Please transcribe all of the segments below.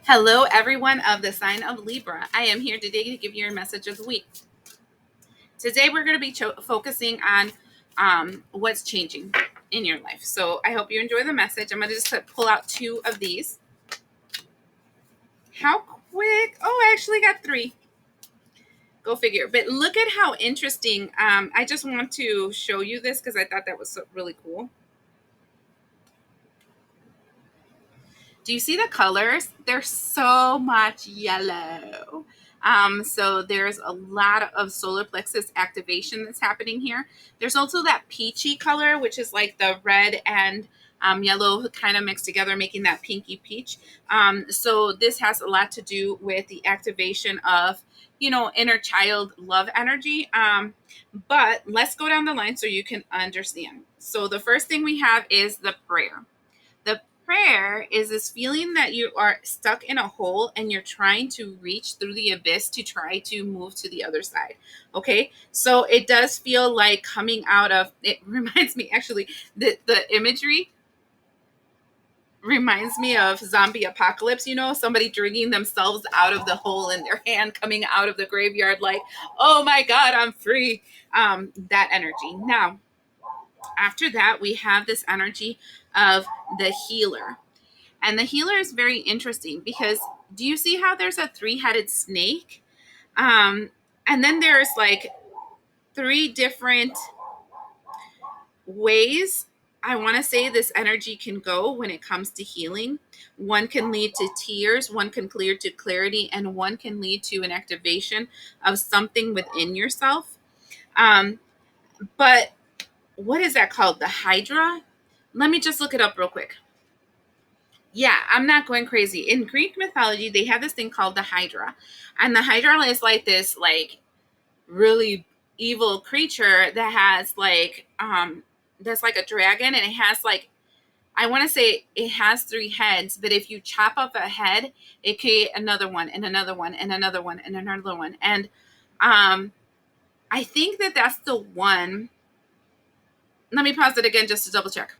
Hello, everyone of the sign of Libra. I am here today to give you your message of the week. Today, we're going to be focusing on what's changing in your life. So I hope you enjoy the message. I'm going to just pull out two of these. How quick? Oh, I actually got three. Go figure. But look at how interesting. I just want to show you this because I thought that was really cool. Do you see the colors? There's so much yellow. So there's a lot of solar plexus activation that's happening here. There's also that peachy color, which is like the red and yellow kind of mixed together, making that pinky peach. So this has a lot to do with the activation of, inner child love energy. But let's go down the line so you can understand. So the first thing we have is the prayer. The prayer is this feeling that you are stuck in a hole and you're trying to reach through the abyss to try to move to the other side. Okay, so it does feel like coming out of it. Reminds me, actually, the imagery reminds me of zombie apocalypse. Somebody dragging themselves out of the hole and their hand coming out of the graveyard, like, oh my god, I'm free. That energy. Now, after that, we have this energy of the healer. And the healer is very interesting because do you see how there's a three-headed snake? And then there's like three different ways I want to say this energy can go when it comes to healing. One can lead to tears, one can lead to clarity, and one can lead to an activation of something within yourself. But what is that called? The Hydra? Let me just look it up real quick. Yeah, I'm not going crazy. In Greek mythology, they have this thing called the Hydra. And the Hydra is like this really evil creature that has that's like a dragon, and it has I want to say it has three heads, but if you chop off a head, it create another one and another one and another one and another one. And I think that's the one. Let me pause it again just to double check.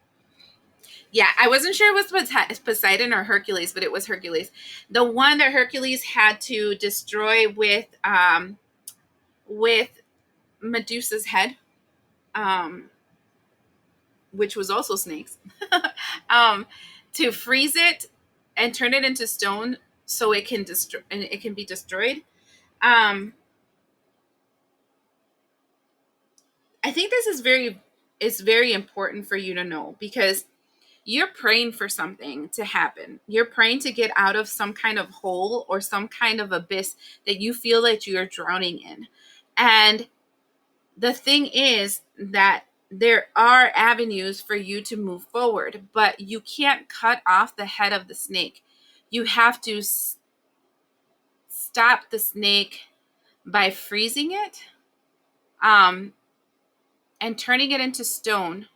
Yeah, I wasn't sure it was Poseidon or Hercules, but it was Hercules. The one that Hercules had to destroy with Medusa's head, um, which was also snakes, um, to freeze it and turn it into stone so it can destroy and it can be destroyed. Um, I think this is very important for you to know because you're praying for something to happen. You're praying to get out of some kind of hole or some kind of abyss that you feel that you're drowning in. And the thing is that there are avenues for you to move forward, but you can't cut off the head of the snake. You have to stop the snake by freezing it and turning it into stone,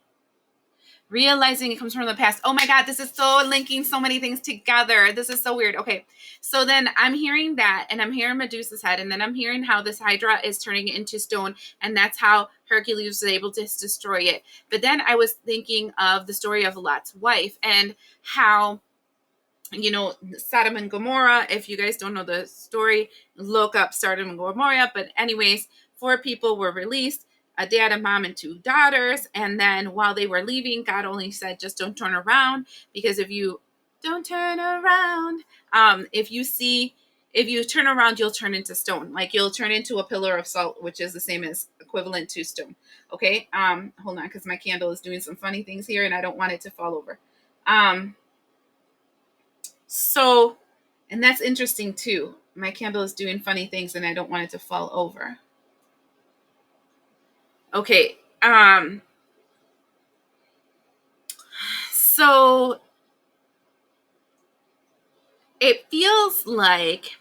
realizing it comes from the past. Oh my God, this is so linking so many things together. This is so weird. Okay, so then I'm hearing that, and I'm hearing Medusa's head, and then I'm hearing how this Hydra is turning it into stone, and that's how Hercules was able to destroy it. But then I was thinking of the story of Lot's wife and how, Sodom and Gomorrah. If you guys don't know the story, look up Sodom and Gomorrah. But anyways, 4 people were released, a dad, a mom, and 2 daughters. And then while they were leaving, God only said, just don't turn around, because if you don't turn around, if you turn around, you'll turn into stone. Like you'll turn into a pillar of salt, which is the same as equivalent to stone. Okay. Hold on, because my candle is doing some funny things here and I don't want it to fall over. So, and that's interesting too. My candle is doing funny things and I don't want it to fall over. Okay. So it feels like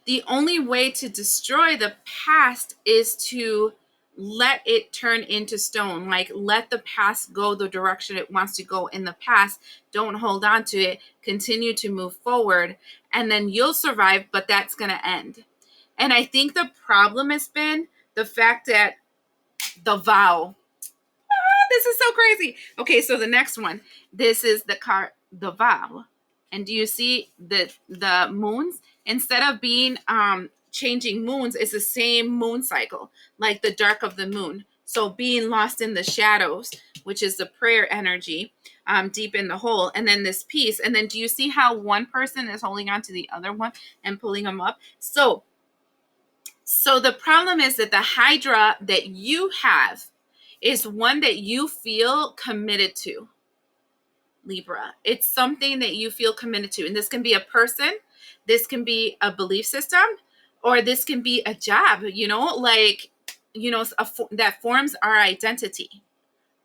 the only way to destroy the past is to let it turn into stone. Like, let the past go the direction it wants to go in the past. Don't hold on to it. Continue to move forward, and then you'll survive, but that's going to end. And I think the problem has been the fact that the vow. This is so crazy. Okay, so the next one. This is the card. the vow. And do you see the moons, instead of being changing moons, it's the same moon cycle, like the dark of the moon. So being lost in the shadows, which is the prayer energy, deep in the hole, and then this piece. And then do you see how one person is holding on to the other one and pulling them up? So the problem is that the hydra that you have is one that you feel committed to, Libra. It's something that you feel committed to. And this can be a person, this can be a belief system, or this can be a job, like, that forms our identity,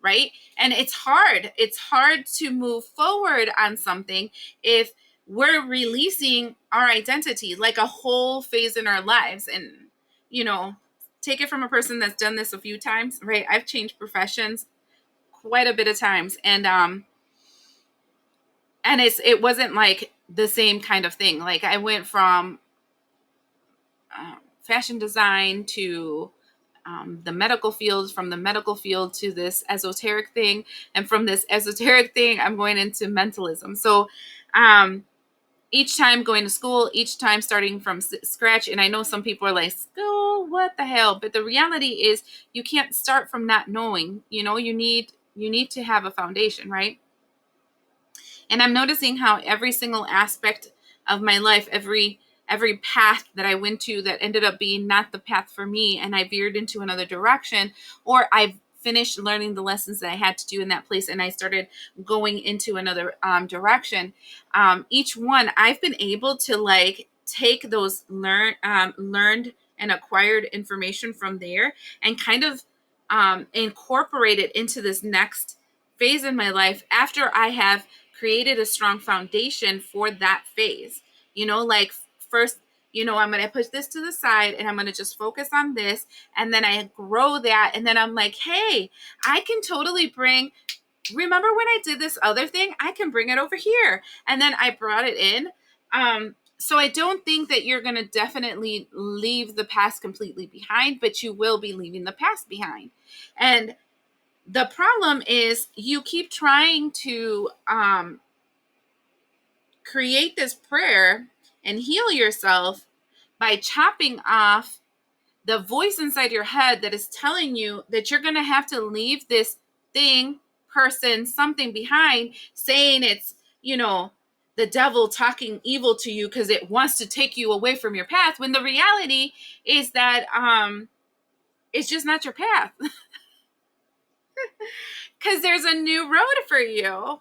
right? And it's hard. It's hard to move forward on something if we're releasing our identity, like a whole phase in our lives. And, take it from a person that's done this a few times, right? I've changed professions quite a bit of times. And it wasn't like the same kind of thing. Like I went from fashion design to the medical field, from the medical field to this esoteric thing. And from this esoteric thing, I'm going into mentalism. So each time going to school, each time starting from scratch. And I know some people are like, school, what the hell? But the reality is you can't start from not knowing. You need to have a foundation, right? And I'm noticing how every single aspect of my life, every path that I went to that ended up being not the path for me, and I veered into another direction, or I've finished learning the lessons that I had to do in that place and I started going into another direction. Each one, I've been able to like take those learned and acquired information from there and kind of incorporate it into this next phase in my life after I have created a strong foundation for that phase. Like first, I'm going to push this to the side and I'm going to just focus on this. And then I grow that. And then I'm like, hey, I can totally remember when I did this other thing? I can bring it over here. And then I brought it in. So I don't think that you're going to definitely leave the past completely behind, but you will be leaving the past behind. And the problem is you keep trying to create this prayer and heal yourself by chopping off the voice inside your head that is telling you that you're going to have to leave this thing, person, something behind, saying it's, the devil talking evil to you because it wants to take you away from your path, when the reality is that it's just not your path. Because there's a new road for you.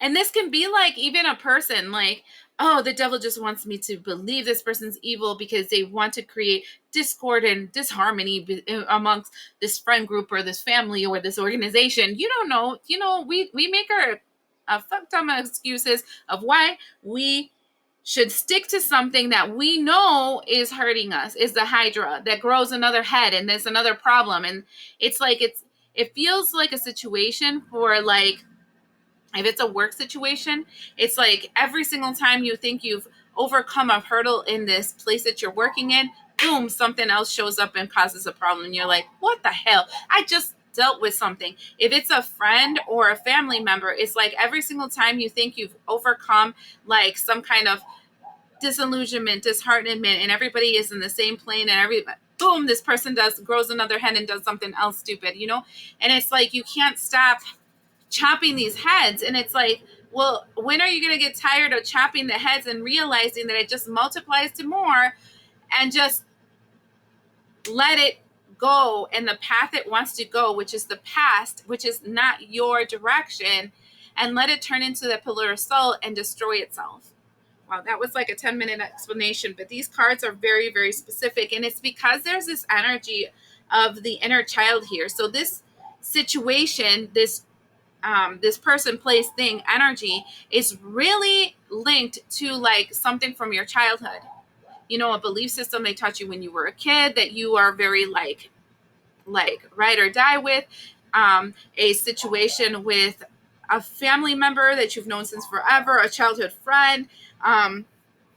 And this can be like even a person, like, oh, the devil just wants me to believe this person's evil because they want to create discord and disharmony amongst this friend group or this family or this organization. You don't know. We make our fuck ton of excuses of why we should stick to something that we know is hurting us, is the hydra that grows another head and there's another problem. And it's like it feels like a situation for like, if it's a work situation, it's like every single time you think you've overcome a hurdle in this place that you're working in, boom, something else shows up and causes a problem. And you're like, what the hell? I just dealt with something. If it's a friend or a family member, it's like every single time you think you've overcome like some kind of disillusionment, disheartenment, and everybody is in the same plane, and boom, this person grows another head and does something else stupid, And it's like you can't stop chopping these heads. And it's like, well, when are you going to get tired of chopping the heads and realizing that it just multiplies to more, and just let it go in the path it wants to go, which is the past, which is not your direction, and let it turn into the pillar of salt and destroy itself. Wow, that was like a 10-minute explanation, but these cards are very, very specific. And it's because there's this energy of the inner child here. So this situation, this person, place, thing, energy is really linked to like something from your childhood. A belief system they taught you when you were a kid that you are very like ride or die with, a situation with a family member that you've known since forever, a childhood friend.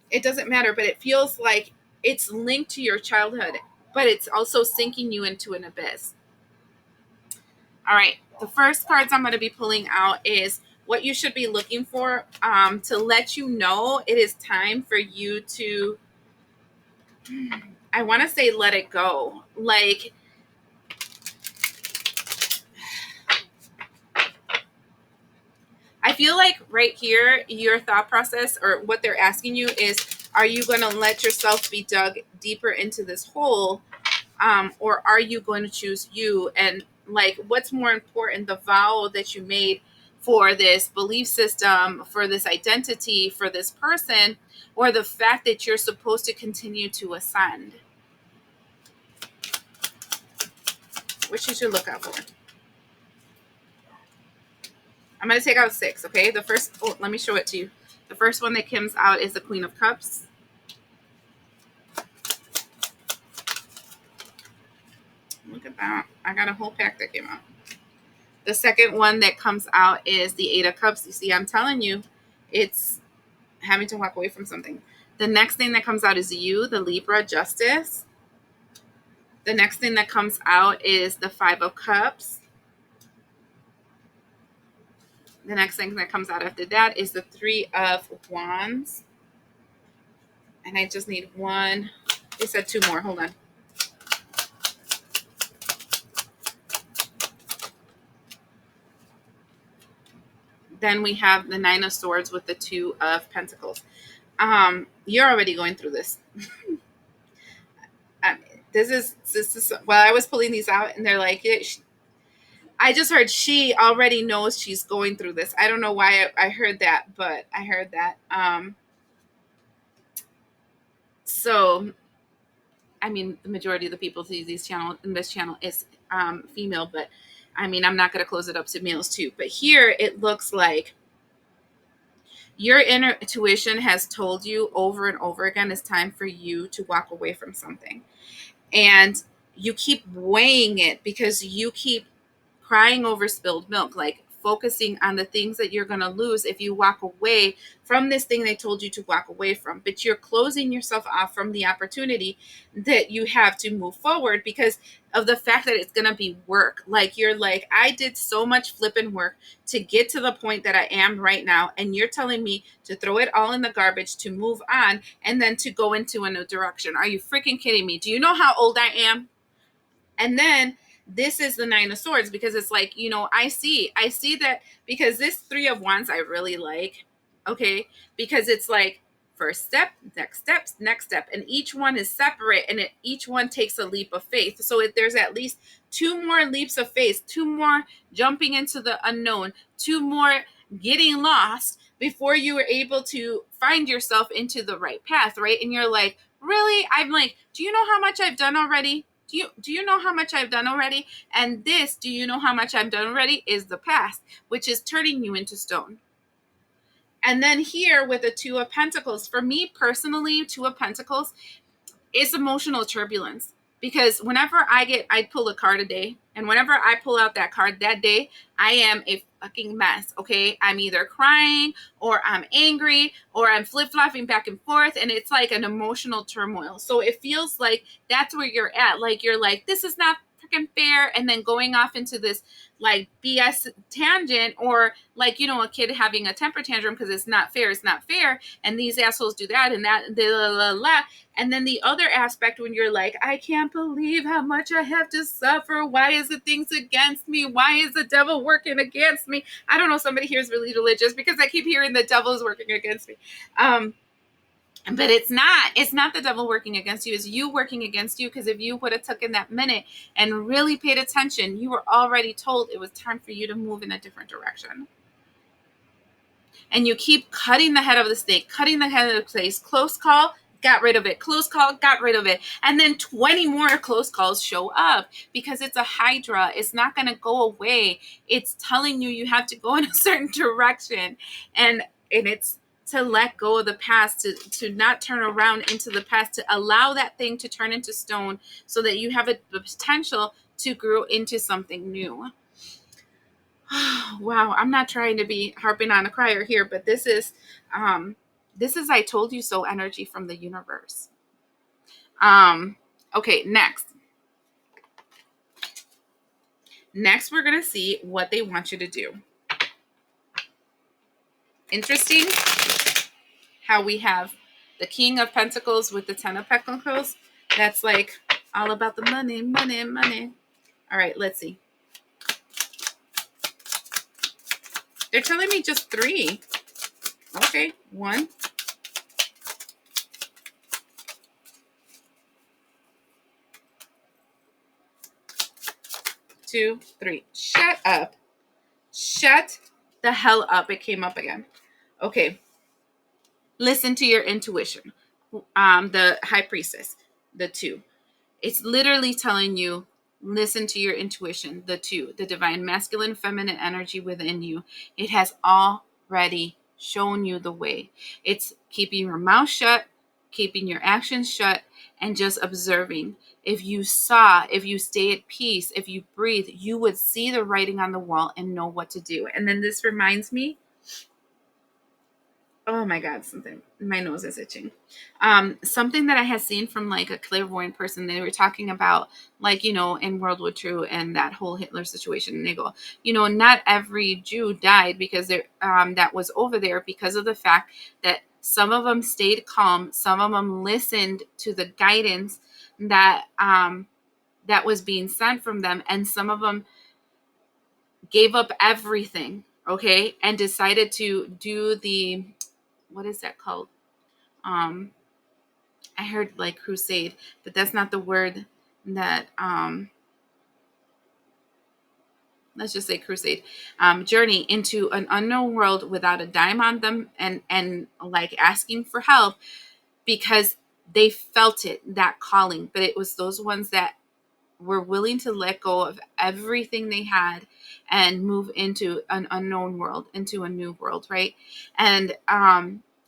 It doesn't matter, but it feels like it's linked to your childhood, but it's also sinking you into an abyss. All right. The first cards I'm going to be pulling out is what you should be looking for to let you know it is time for you to, I want to say, let it go. Like, I feel like right here, your thought process or what they're asking you is, are you going to let yourself be dug deeper into this hole? Or are you going to choose you? And like, what's more important, the vow that you made for this belief system, for this identity, for this person, or the fact that you're supposed to continue to ascend? Which you should look out for. I'm going to take out 6, okay? The first, oh, let me show it to you. The first one that comes out is the Queen of Cups. Look at that. I got a whole pack that came out. The second one that comes out is the 8 of Cups. You see, I'm telling you, it's having to walk away from something. The next thing that comes out is you, the Libra, Justice. The next thing that comes out is the 5 of Cups. The next thing that comes out after that is the 3 of Wands. And I just need one. They said 2 more. Hold on. Then we have the 9 of Swords with the 2 of Pentacles. You're already going through this. This is while I was pulling these out, and they're like, I just heard she already knows she's going through this. I don't know why I heard that, but I heard that. So, I mean, the majority of the people who see this channel is female, but I mean, I'm not going to close it up to males too. But here it looks like your inner intuition has told you over and over again it's time for you to walk away from something. And you keep weighing it because you keep crying over spilled milk, like focusing on the things that you're going to lose if you walk away from this thing they told you to walk away from. But you're closing yourself off from the opportunity that you have to move forward because of the fact that it's going to be work. Like, you're like, I did so much flipping work to get to the point that I am right now. And you're telling me to throw it all in the garbage, to move on, and then to go into a new direction. Are you freaking kidding me? Do you know how old I am? And then this is the 9 of Swords because it's like, I see that because this 3 of Wands I really like, okay? Because it's like first step, next steps, next step. And each one is separate and each one takes a leap of faith. So there's at least 2 more leaps of faith, 2 more jumping into the unknown, 2 more getting lost before you were able to find yourself into the right path, right? And you're like, really? I'm like, do you know how much I've done already? Do you know how much I've done already? And this, do you know how much I've done already, is the past, which is turning you into stone. And then here with the 2 of Pentacles, for me personally, 2 of Pentacles is emotional turbulence. Because whenever I pull a card a day, and whenever I pull out that card that day, I am a fucking mess, okay? I'm either crying, or I'm angry, or I'm flip-flopping back and forth, and it's like an emotional turmoil. So it feels like that's where you're at. Like, you're like, this is not freaking fair, and then going off into this like BS tangent, or like, a kid having a temper tantrum because it's not fair, and these assholes do that, and that, blah, blah, blah. And then the other aspect, when you're like, I can't believe how much I have to suffer. Why is the things against me? Why is the devil working against me? I don't know, somebody here is really religious because I keep hearing the devil is working against me. But it's not the devil working against you. It's you working against you, because if you would have taken that minute and really paid attention, you were already told it was time for you to move in a different direction. And you keep cutting the head of the snake, cutting the head of the snake. Close call, got rid of it. Close call, got rid of it. And then 20 more close calls show up because it's a hydra. It's not going to go away. It's telling you have to go in a certain direction. And it's to let go of the past, to not turn around into the past, to allow that thing to turn into stone so that you have the potential to grow into something new. Wow, I'm not trying to be harping on a crier here, but this is I told you so energy from the universe. Okay, next Next, we're going to see what they want you to do. Interesting how we have the King of Pentacles with the Ten of Pentacles. That's like all about the money, money, money. All right, let's see. They're telling me just 3. Okay, 1, 2, 3. Shut up. Shut the hell up. It came up again. Okay. Listen to your intuition. The High Priestess, the 2. It's literally telling you, listen to your intuition, the 2, the divine masculine, feminine energy within you. It has already shown you the way. It's keeping your mouth shut, keeping your actions shut, and just observing. If you saw, if you stay at peace, if you breathe, you would see the writing on the wall and know what to do. And then this reminds me, oh my God, something, my nose is itching. Something that I had seen from like a clairvoyant person, they were talking about like, in World War II and that whole Hitler situation. And they go, not every Jew died because that was over there because of the fact that some of them stayed calm. Some of them listened to the guidance that, that was being sent from them. And some of them gave up everything. Okay. And decided to do the, what is that called? I heard like crusade, but that's not the word that, let's just say crusade, journey into an unknown world without a dime on them and like asking for help because they felt it, that calling. But it was those ones that were willing to let go of everything they had and move into an unknown world, into a new world, right? And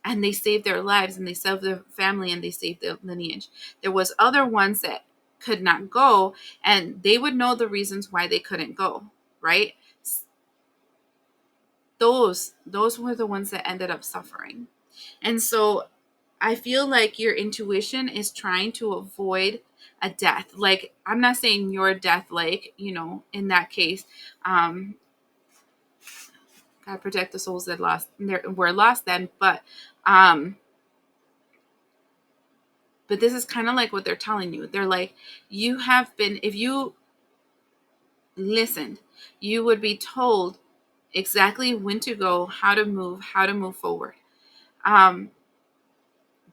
they saved their lives and they saved their family and they saved their lineage. There was other ones that could not go and they would know the reasons why they couldn't go, right? Those were the ones that ended up suffering. And so I feel like your intuition is trying to avoid a death. Like, I'm not saying your death, like, in that case, God protect the souls that were lost then. But this is kind of like what they're telling you. They're like, you have been, if you listened, you would be told exactly when to go, how to move forward.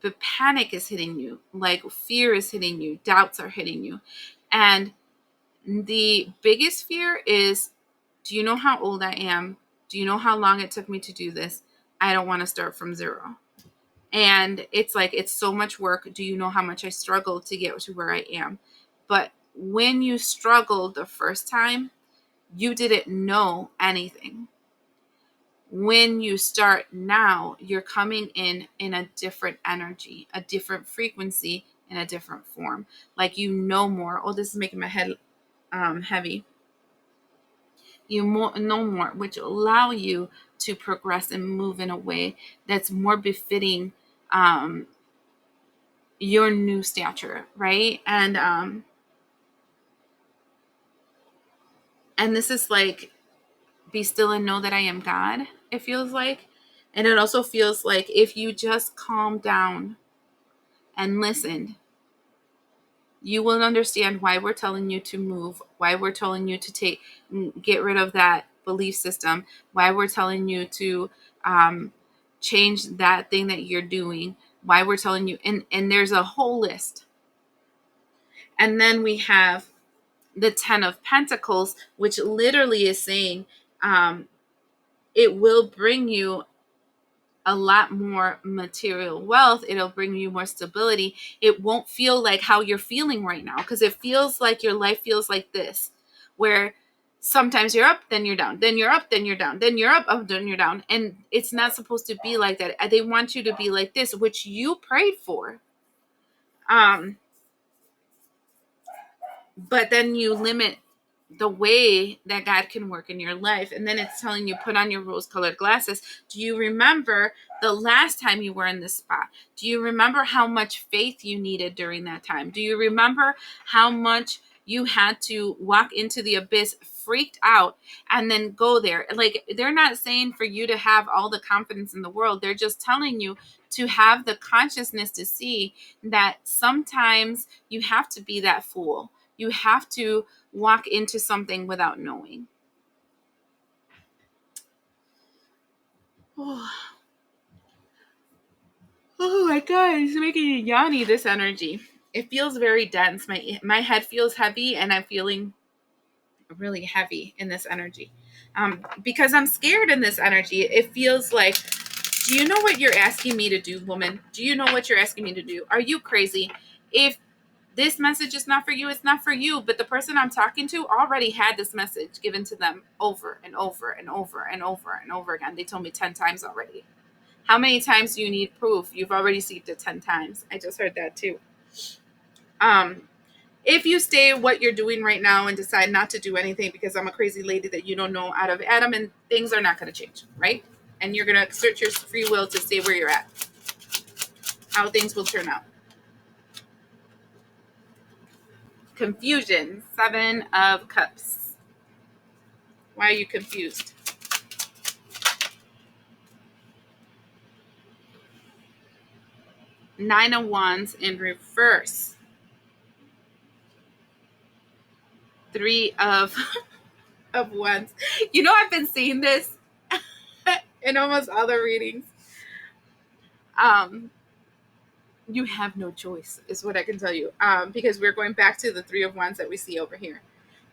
The panic is hitting you, like fear is hitting you, doubts are hitting you. And the biggest fear is, do you know how old I am? Do you know how long it took me to do this? I don't want to start from zero. And it's like, it's so much work. Do you know how much I struggled to get to where I am? But when you struggled the first time, you didn't know anything. When you start now, you're coming in a different energy, a different frequency, in a different form. Like, more. Oh, this is making my head heavy. You know more, which will allow you to progress and move in a way that's more befitting your new stature, right? And this is like, be still and know that I am God, it feels like. And it also feels like if you just calm down and listen, you will understand why we're telling you to move, why we're telling you to get rid of that belief system, why we're telling you to change that thing that you're doing, why we're telling you, and there's a whole list. And then we have the 10 of Pentacles, which literally is saying it will bring you a lot more material wealth. It'll bring you more stability. It won't feel like how you're feeling right now, because it feels like your life feels like this, where sometimes you're up, then you're down, then you're up, then you're down, then you're up, then you're down. And it's not supposed to be like that. They want you to be like this, which you prayed for. But then you limit the way that God can work in your life. And then it's telling you, put on your rose-colored glasses. Do you remember the last time you were in this spot? Do you remember how much faith you needed during that time? Do you remember how much you had to walk into the abyss freaked out and then go there. Like, they're not saying for you to have all the confidence in the world. They're just telling you to have the consciousness to see that sometimes you have to be that fool. You have to walk into something without knowing. Oh, oh my God, it's making me yawny, this energy. It feels very dense. My head feels heavy, and I'm feeling really heavy in this energy. Because I'm scared in this energy. It feels like, do you know what you're asking me to do, woman? Do you know what you're asking me to do? Are you crazy? If this message is not for you, it's not for you. But the person I'm talking to already had this message given to them over and over and over and over and over again. They told me 10 times already. How many times do you need proof? You've already received it 10 times. I just heard that too. If you stay what you're doing right now and decide not to do anything because I'm a crazy lady that you don't know out of Adam, and things are not going to change, right? And you're going to exert your free will to stay where you're at, how things will turn out. Confusion, 7 of Cups. Why are you confused? Nine of Wands in reverse. 3 of Wands. You know, I've been seeing this in almost all the readings. You have no choice, is what I can tell you. Because we're going back to the 3 of Wands that we see over here.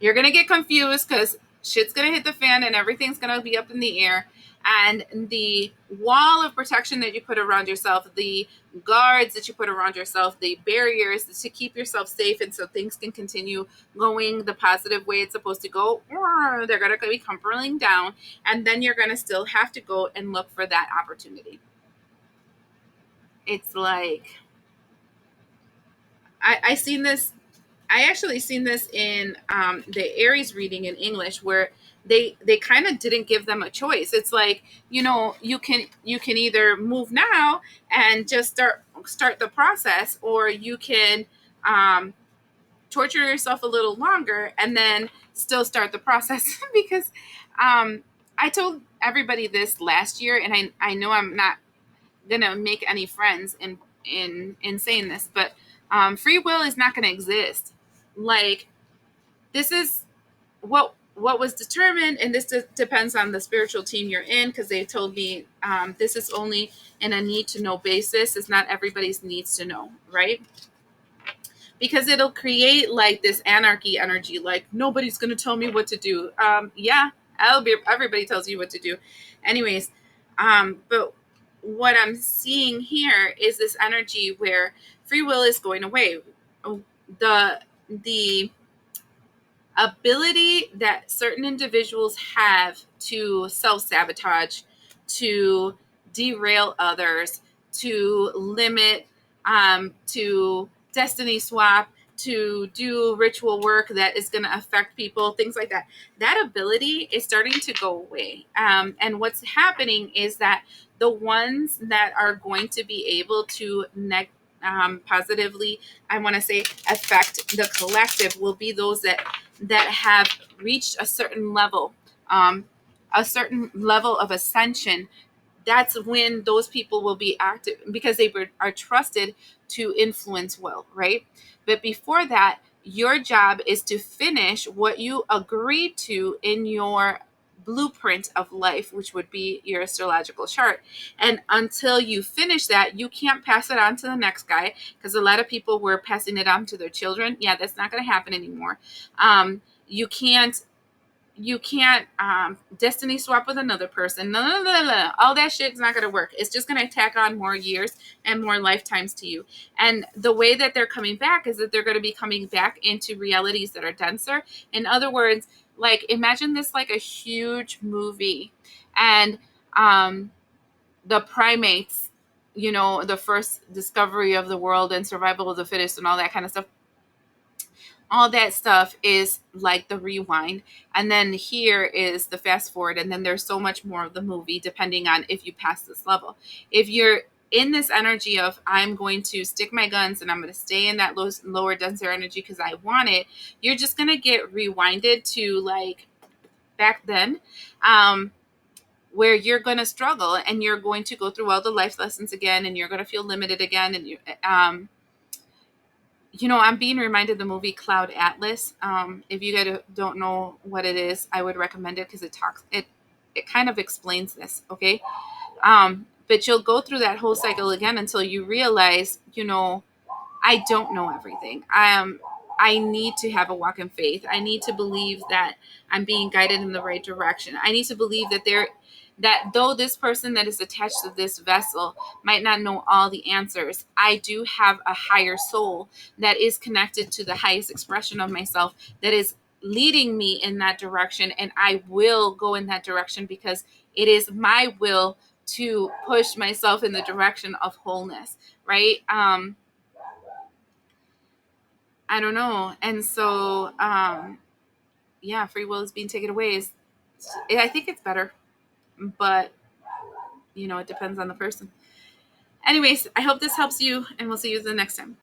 You're going to get confused because shit's going to hit the fan and everything's going to be up in the air. And the wall of protection that you put around yourself, the guards that you put around yourself, the barriers to keep yourself safe and so things can continue going the positive way it's supposed to go, or they're going to be crumbling down. And then you're going to still have to go and look for that opportunity. It's like, I seen this. I actually seen this in the Aries reading in English, where they kind of didn't give them a choice. It's like, you know, you can either move now and just start the process, or you can torture yourself a little longer and then still start the process. Because I told everybody this last year, and I know I'm not gonna make any friends in saying this, but free will is not going to exist. Like, this is what was determined, and this depends on the spiritual team you're in, because they told me this is only in a need to know basis. It's not everybody's needs to know, right? Because it'll create like this anarchy energy, like nobody's going to tell me what to do. Yeah, everybody tells you what to do anyways. But what I'm seeing here is this energy where free will is going away. The ability that certain individuals have to self-sabotage, to derail others, to limit, to destiny swap, to do ritual work that is going to affect people, things like that. That ability is starting to go away. And what's happening is that the ones that are going to be able to positively, I want to say, affect the collective will be those that have reached a certain level of ascension. That's when those people will be active, because they are trusted to influence will, right? But before that, your job is to finish what you agreed to in your blueprint of life, which would be your astrological chart. And until you finish that, you can't pass it on to the next guy, because a lot of people were passing it on to their children. Yeah, that's not going to happen anymore. You can't destiny swap with another person. No. All that shit's not going to work. It's just going to tack on more years and more lifetimes to you. And the way that they're coming back is that they're going to be coming back into realities that are denser. In other words, like, imagine this like a huge movie, and the primates, you know, the first discovery of the world and survival of the fittest and all that kind of stuff. All that stuff is like the rewind, and then here is the fast forward, and then there's so much more of the movie depending on if you pass this level. If you're in this energy of I'm going to stick my guns and I'm going to stay in that lower denser energy because I want it, you're just going to get rewinded to like back then, where you're going to struggle and you're going to go through all the life lessons again, and you're going to feel limited again. And I'm being reminded of the movie Cloud Atlas. If you guys don't know what it is, I would recommend it because it kind of explains this. Okay. But you'll go through that whole cycle again until you realize, I don't know everything. I need to have a walk in faith. I need to believe that I'm being guided in the right direction. I need to believe that though this person that is attached to this vessel might not know all the answers, I do have a higher soul that is connected to the highest expression of myself that is leading me in that direction, and I will go in that direction because it is my will to push myself in the direction of wholeness, right? I don't know. And so, yeah, free will is being taken away. I think it's better, but it depends on the person. Anyways, I hope this helps you, and we'll see you the next time.